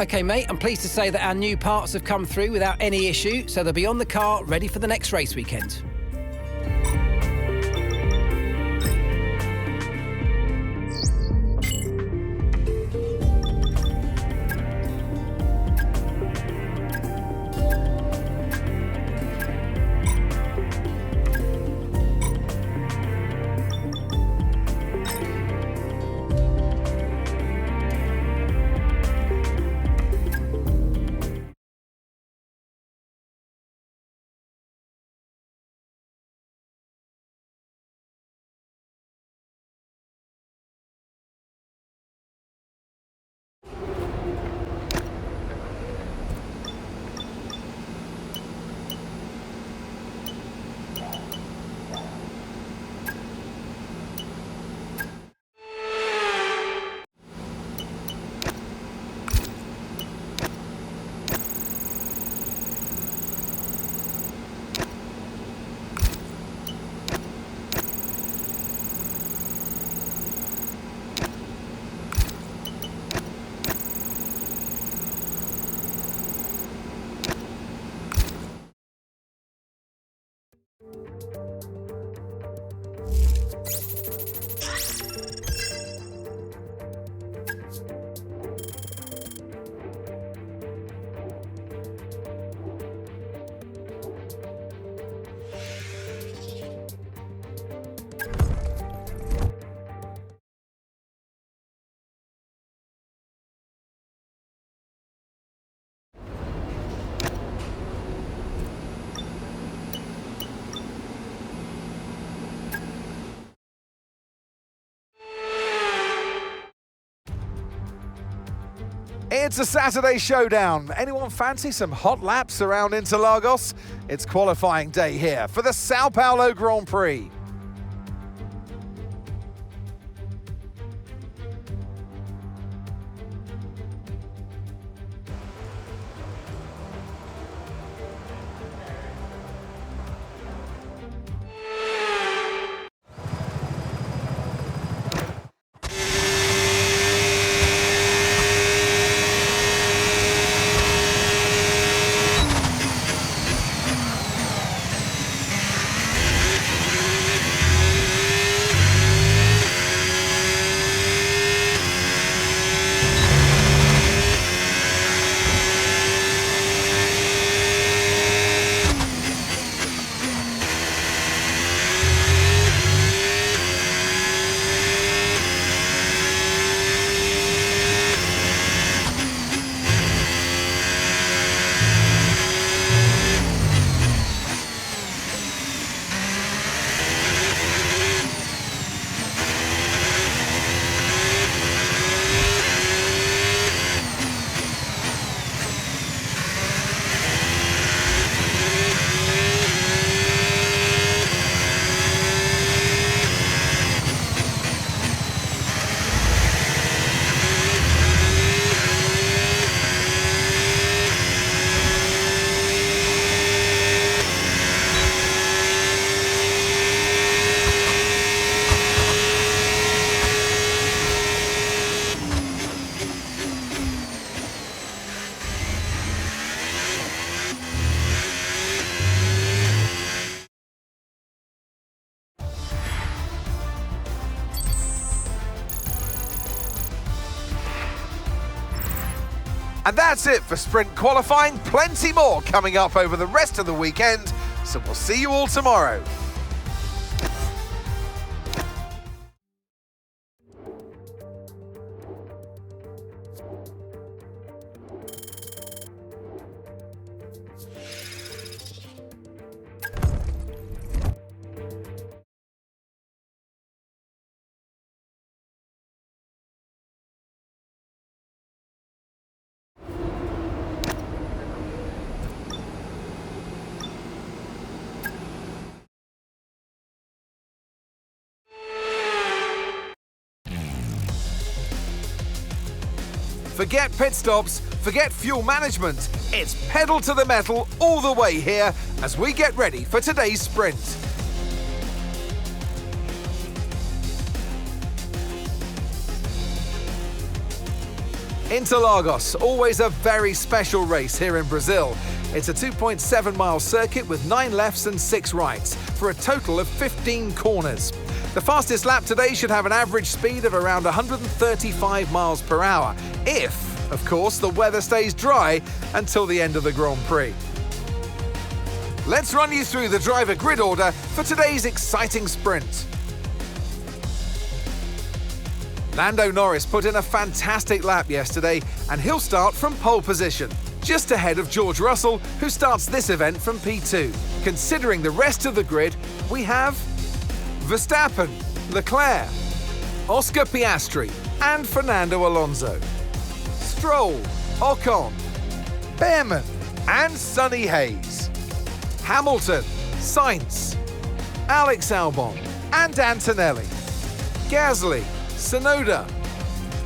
OK, mate, I'm pleased to say that our new parts have come through without any issue, so they'll be on the car ready for the next race weekend. It's a Saturday showdown. Anyone fancy some hot laps around Interlagos? It's qualifying day here for the Sao Paulo Grand Prix. And that's it for sprint qualifying. Plenty more coming up over the rest of the weekend, so we'll see you all tomorrow. Forget pit stops, forget fuel management. It's pedal to the metal all the way here as we get ready for today's sprint. Interlagos, always a very special race here in Brazil. It's a 2.7-mile circuit with 9 lefts and 6 rights, for a total of 15 corners. The fastest lap today should have an average speed of around 135 miles per hour, if, of course, the weather stays dry until the end of the Grand Prix. Let's run you through the driver grid order for today's exciting sprint. Lando Norris put in a fantastic lap yesterday, and he'll start from pole position, just ahead of George Russell, who starts this event from P2. Considering the rest of the grid, we have Verstappen, Leclerc, Oscar Piastri, and Fernando Alonso, Stroll, Ocon, Behrman, and Sonny Hayes, Hamilton, Sainz, Alex Albon, and Antonelli, Gasly, Tsunoda,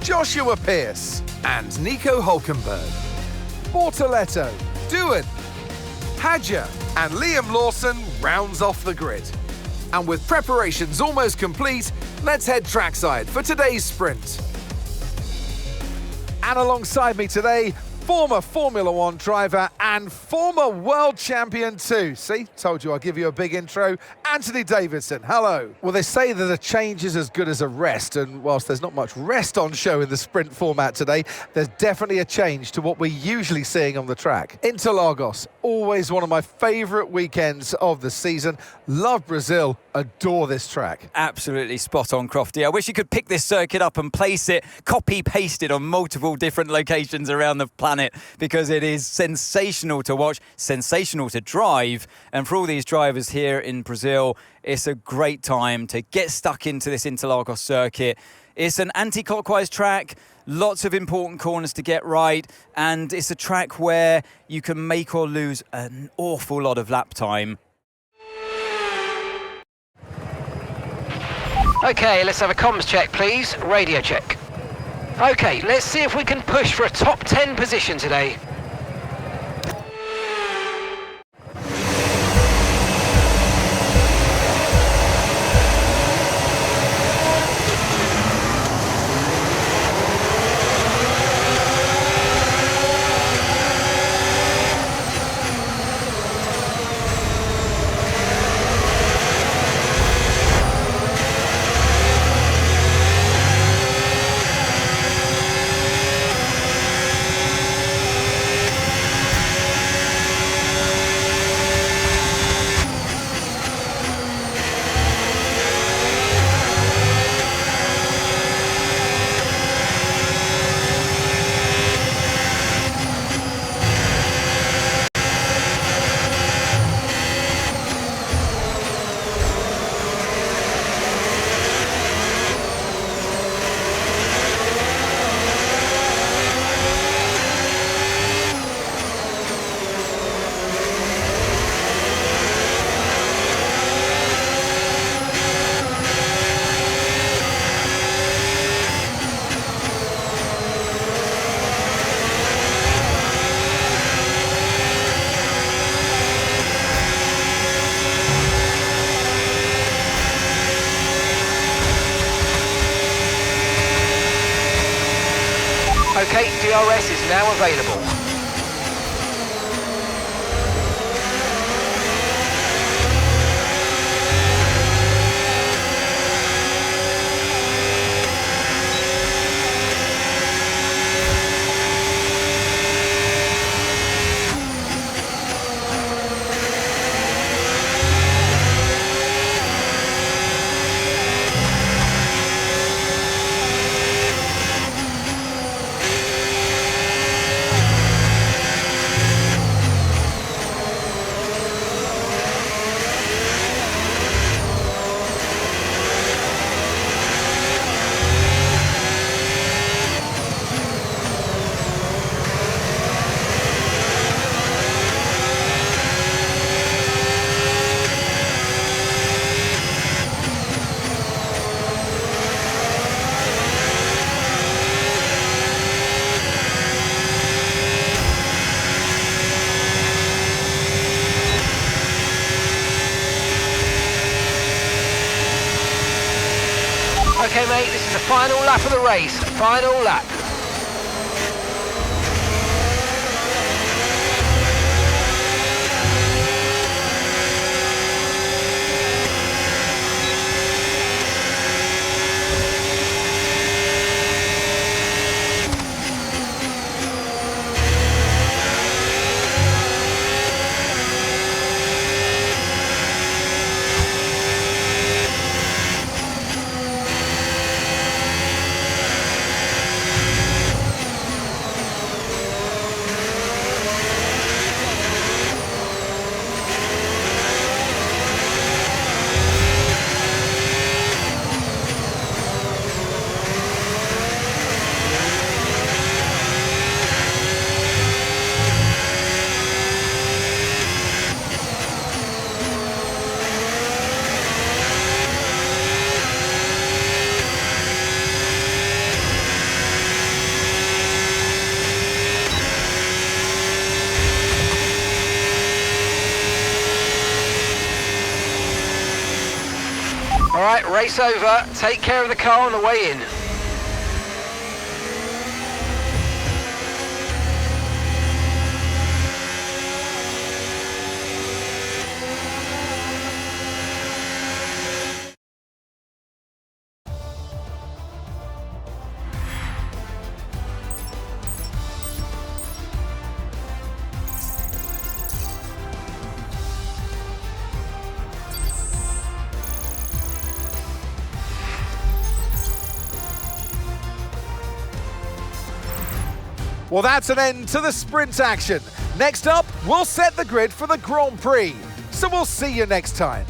Joshua Pearce, and Nico Hülkenberg, Bortoletto, Doohan, Hadjar, and Liam Lawson rounds off the grid. And with preparations almost complete, let's head trackside for today's sprint. And alongside me today, former Formula One driver and former world champion too. See, told you I'll give you a big intro. Anthony Davidson, hello. Well, they say that a change is as good as a rest, and whilst there's not much rest on show in the sprint format today, there's definitely a change to what we're usually seeing on the track. Interlagos, always one of my favourite weekends of the season. Love Brazil, adore this track. Absolutely spot on, Crofty. I wish you could pick this circuit up and place it, copy-paste it on multiple different locations around the planet, because it is sensational to watch, sensational to drive, and for all these drivers here in Brazil, it's a great time to get stuck into this Interlagos circuit. It's an anti-clockwise track, lots of important corners to get right, and it's a track where you can make or lose an awful lot of lap time. Okay, let's have a comms check, please. Radio check. Okay, let's see if we can push for a top 10 position today. Okay, DRS is now available. Okay, mate, this is the final lap of the race. Final lap. All right, race over. Take care of the car on the way in. Well, that's an end to the sprint action. Next up, we'll set the grid for the Grand Prix. So we'll see you next time.